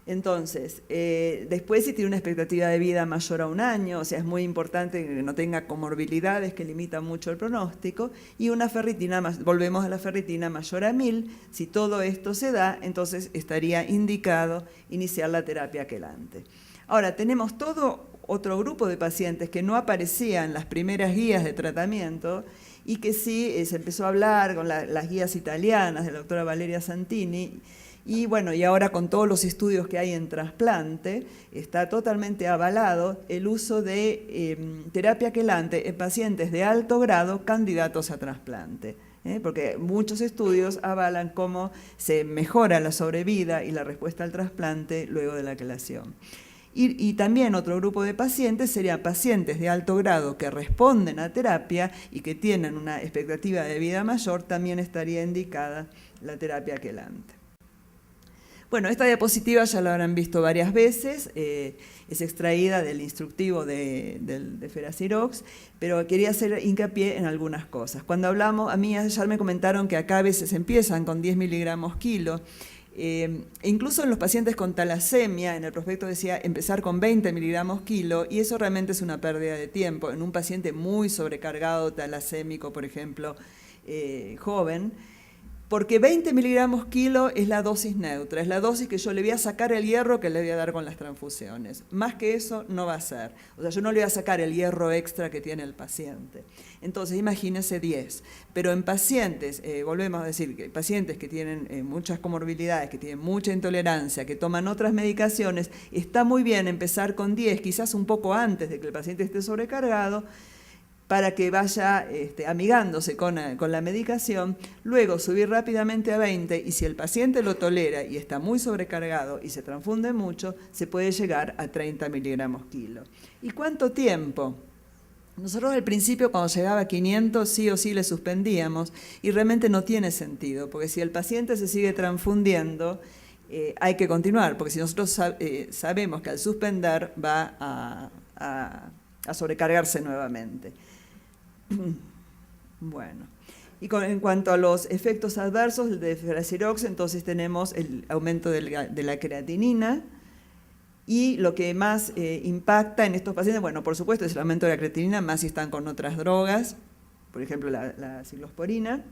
Entonces, después si tiene una expectativa de vida mayor a 1 año, o sea, es muy importante que no tenga comorbilidades que limitan mucho el pronóstico, y una ferritina, volvemos a la ferritina mayor a 1000, si todo esto se da, entonces estaría indicado iniciar la terapia quelante. Ahora, tenemos todo otro grupo de pacientes que no aparecían en las primeras guías de tratamiento y que sí se empezó a hablar con las guías italianas de la doctora Valeria Santini. Y bueno, y ahora con todos los estudios que hay en trasplante, está totalmente avalado el uso de terapia quelante en pacientes de alto grado candidatos a trasplante. Porque muchos estudios avalan cómo se mejora la sobrevida y la respuesta al trasplante luego de la quelación. Y también otro grupo de pacientes serían pacientes de alto grado que responden a terapia y que tienen una expectativa de vida mayor, también estaría indicada la terapia quelante. Bueno, esta diapositiva ya la habrán visto varias veces, es extraída del instructivo de Feracirox, pero quería hacer hincapié en algunas cosas. Cuando hablamos, a mí ya me comentaron que acá a veces empiezan con 10 miligramos kilo, incluso en los pacientes con talasemia, en el prospecto decía empezar con 20 miligramos kilo, y eso realmente es una pérdida de tiempo. En un paciente muy sobrecargado, talasémico, por ejemplo, joven, porque 20 miligramos kilo es la dosis neutra, es la dosis que yo le voy a sacar el hierro que le voy a dar con las transfusiones. Más que eso no va a ser. O sea, yo no le voy a sacar el hierro extra que tiene el paciente. Entonces, imagínense 10. Pero en pacientes, volvemos a decir, que pacientes que tienen muchas comorbilidades, que tienen mucha intolerancia, que toman otras medicaciones, está muy bien empezar con 10, quizás un poco antes de que el paciente esté sobrecargado, para que vaya amigándose con la medicación, luego subir rápidamente a 20, y si el paciente lo tolera y está muy sobrecargado y se transfunde mucho, se puede llegar a 30 miligramos kilo. ¿Y cuánto tiempo? Nosotros al principio, cuando llegaba a 500, sí o sí le suspendíamos, y realmente no tiene sentido, porque si el paciente se sigue transfundiendo, hay que continuar, porque si nosotros sabemos que al suspender va a sobrecargarse nuevamente. Bueno, y en cuanto a los efectos adversos de Feracirox, entonces tenemos el aumento de la creatinina, y lo que más impacta en estos pacientes, bueno, por supuesto es el aumento de la creatinina, más si están con otras drogas, por ejemplo la ciclosporina,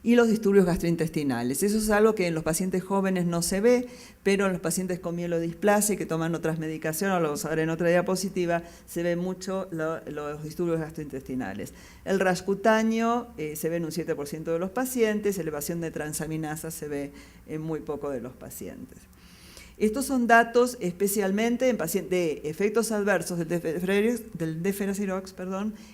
y los disturbios gastrointestinales. Eso es algo que en los pacientes jóvenes no se ve, pero en los pacientes con mielodisplasia que toman otras medicaciones, lo vamos a ver en otra diapositiva, se ve mucho los disturbios gastrointestinales. El rash cutáneo se ve en un 7% de los pacientes, elevación de transaminasas se ve en muy poco de los pacientes. Estos son datos especialmente en pacientes de efectos adversos del Feracirox,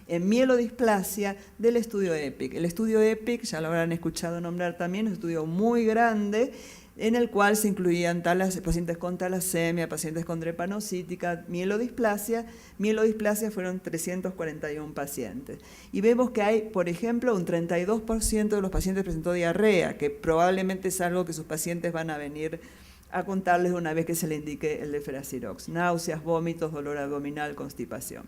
en mielodisplasia del estudio EPIC. El estudio EPIC, ya lo habrán escuchado nombrar también, es un estudio muy grande en el cual se incluían pacientes con talasemia, pacientes con drepanocítica, mielodisplasia. Mielodisplasia fueron 341 pacientes. Y vemos que hay, por ejemplo, un 32% de los pacientes presentó diarrea, que probablemente es algo que sus pacientes van a venir a contarles una vez que se le indique el de Feracirox. Náuseas, vómitos, dolor abdominal, constipación.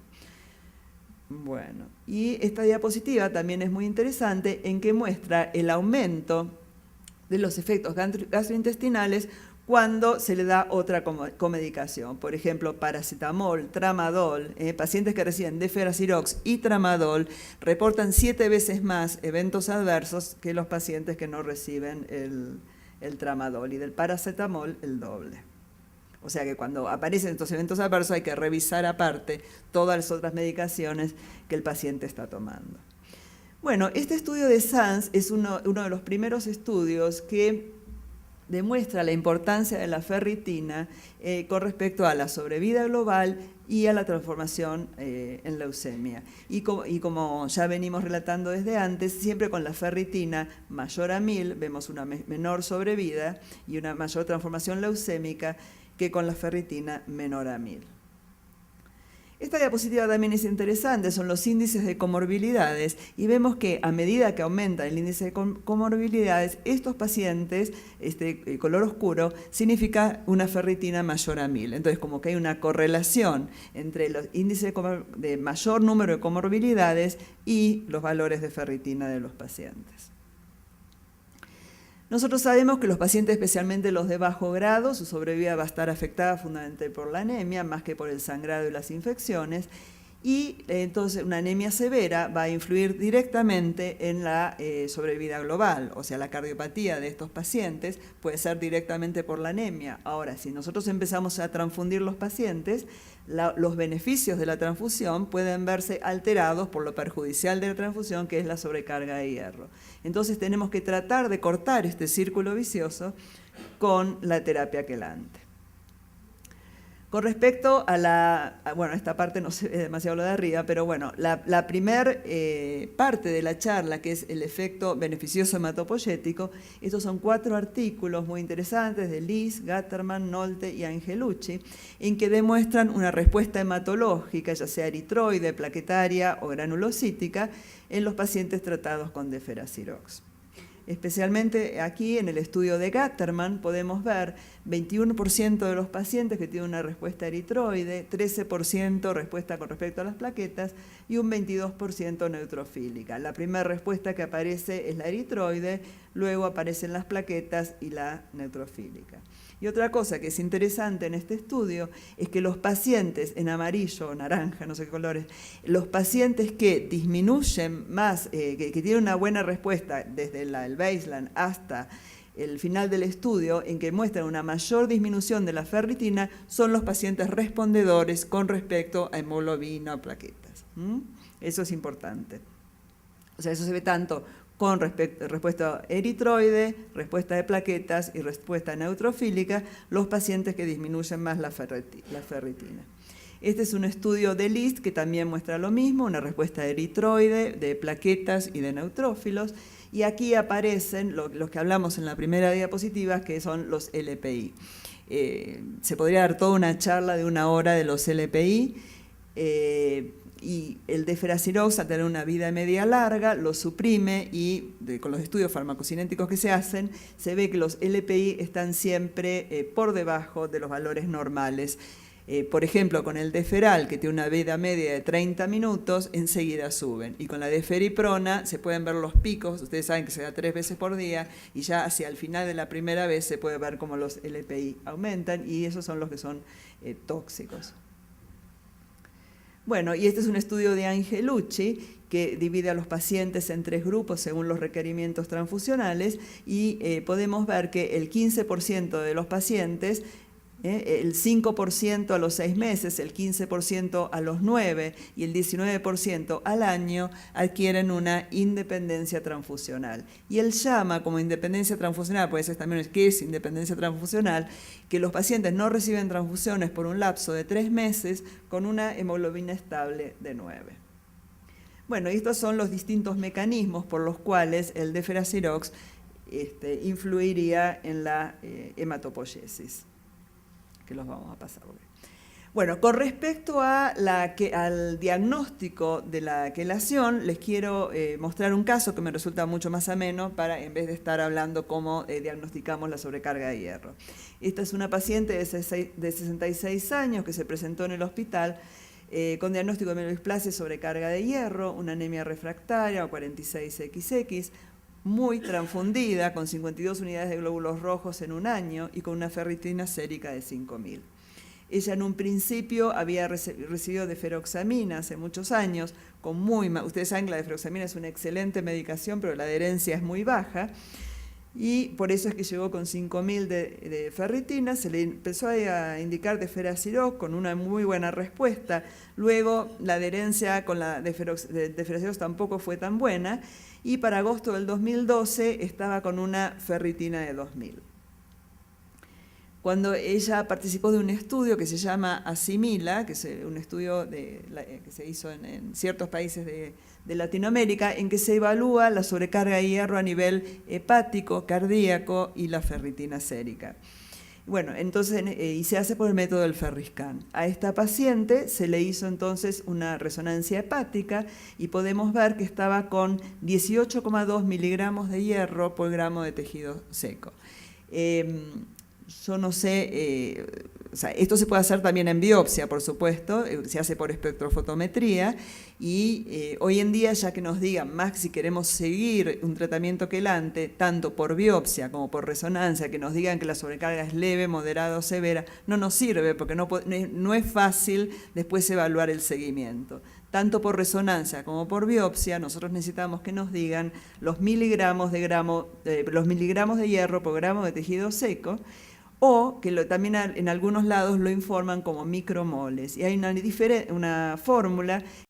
Bueno, y esta diapositiva también es muy interesante en que muestra el aumento de los efectos gastrointestinales cuando se le da otra comedicación. Por ejemplo, paracetamol, tramadol, pacientes que reciben de Feracirox y tramadol reportan 7 veces más eventos adversos que los pacientes que no reciben el tramadol, y del paracetamol el doble. O sea que cuando aparecen estos eventos adversos hay que revisar aparte todas las otras medicaciones que el paciente está tomando. Bueno, este estudio de Sanz es uno de los primeros estudios que demuestra la importancia de la ferritina con respecto a la sobrevida global y a la transformación en leucemia. Y como ya venimos relatando desde antes, siempre con la ferritina mayor a 1000 vemos una menor sobrevida y una mayor transformación leucémica que con la ferritina menor a 1000. Esta diapositiva también es interesante, son los índices de comorbilidades, y vemos que a medida que aumenta el índice de comorbilidades, estos pacientes, color oscuro, significa una ferritina mayor a 1000. Entonces, como que hay una correlación entre los índices de mayor número de comorbilidades y los valores de ferritina de los pacientes. Nosotros sabemos que los pacientes, especialmente los de bajo grado, su sobrevida va a estar afectada fundamentalmente por la anemia, más que por el sangrado y las infecciones, y entonces una anemia severa va a influir directamente en la sobrevida global, o sea, la cardiopatía de estos pacientes puede ser directamente por la anemia. Ahora, si nosotros empezamos a transfundir los pacientes, los beneficios de la transfusión pueden verse alterados por lo perjudicial de la transfusión, que es la sobrecarga de hierro. Entonces tenemos que tratar de cortar este círculo vicioso con la terapia quelante. Con respecto a bueno, esta parte no se ve demasiado lo de arriba, pero bueno, la primer parte de la charla, que es el efecto beneficioso hematopoyético, estos son 4 artículos muy interesantes de Lis, Gatterman, Nolte y Angelucci, en que demuestran una respuesta hematológica, ya sea eritroide, plaquetaria o granulocítica, en los pacientes tratados con Deferasirox. Especialmente aquí en el estudio de Gatterman podemos ver 21% de los pacientes que tienen una respuesta eritroide, 13% respuesta con respecto a las plaquetas y un 22% neutrofílica. La primera respuesta que aparece es la eritroide, luego aparecen las plaquetas y la neutrofílica. Y otra cosa que es interesante en este estudio es que los pacientes en amarillo o naranja, no sé qué colores, los pacientes que disminuyen más, que tienen una buena respuesta desde el baseline hasta el final del estudio, en que muestran una mayor disminución de la ferritina, son los pacientes respondedores con respecto a hemoglobina o plaquetas. Eso es importante. O sea, eso se ve tanto con respuesta eritroide, respuesta de plaquetas y respuesta neutrofílica, los pacientes que disminuyen más la ferritina. Este es un estudio de List que también muestra lo mismo, una respuesta eritroide, de plaquetas y de neutrófilos, y aquí aparecen los que hablamos en la primera diapositiva, que son los LPI. Se podría dar toda una charla de 1 hora de los LPI, y el Deferasirox, al tener una vida media larga, lo suprime y con los estudios farmacocinéticos que se hacen, se ve que los LPI están siempre por debajo de los valores normales. Por ejemplo, con el Deferal, que tiene una vida media de 30 minutos, enseguida suben. Y con la Deferiprona se pueden ver los picos, ustedes saben que se da 3 veces por día, y ya hacia el final de la primera vez se puede ver cómo los LPI aumentan, y esos son los que son tóxicos. Bueno, y este es un estudio de Angelucci que divide a los pacientes en 3 grupos según los requerimientos transfusionales, y podemos ver que el 15% de los pacientes, el 5% a los 6 meses, el 15% a los 9 y el 19% al año adquieren una independencia transfusional. Y él llama como independencia transfusional, puede ser también qué es independencia transfusional, que los pacientes no reciben transfusiones por un lapso de 3 meses con una hemoglobina estable de 9. Bueno, y estos son los distintos mecanismos por los cuales el Deferasirox influiría en la hematopoiesis, que los vamos a pasar. Bueno, con respecto a al diagnóstico de la quelación, les quiero mostrar un caso que me resulta mucho más ameno para, en vez de estar hablando cómo diagnosticamos la sobrecarga de hierro. Esta es una paciente de 66 años que se presentó en el hospital con diagnóstico de mielodisplasia y sobrecarga de hierro, una anemia refractaria o 46XX, muy transfundida, con 52 unidades de glóbulos rojos en un año y con una ferritina sérica de 5000. Ella en un principio había recibido deferoxamina hace muchos años, ustedes saben que la deferoxamina es una excelente medicación, pero la adherencia es muy baja, y por eso es que llegó con 5000 de ferritina, se le empezó a indicar Deferasirox con una muy buena respuesta. Luego la adherencia con la Deferasirox tampoco fue tan buena, y para agosto del 2012 estaba con una ferritina de 2000. Cuando ella participó de un estudio que se llama Asimila, que es un estudio que se hizo en ciertos países de Latinoamérica, en que se evalúa la sobrecarga de hierro a nivel hepático, cardíaco y la ferritina sérica. Bueno, entonces, y se hace por el método del Ferriscan. A esta paciente se le hizo entonces una resonancia hepática y podemos ver que estaba con 18,2 miligramos de hierro por gramo de tejido seco. Yo no sé o sea, esto se puede hacer también en biopsia, por supuesto, se hace por espectrofotometría, y hoy en día, ya que nos digan más si queremos seguir un tratamiento quelante, tanto por biopsia como por resonancia, que nos digan que la sobrecarga es leve, moderada o severa, no nos sirve porque no es fácil después evaluar el seguimiento. Tanto por resonancia como por biopsia, nosotros necesitamos que nos digan los miligramos de hierro por gramo de tejido seco, o que también en algunos lados lo informan como micromoles. Y hay una fórmula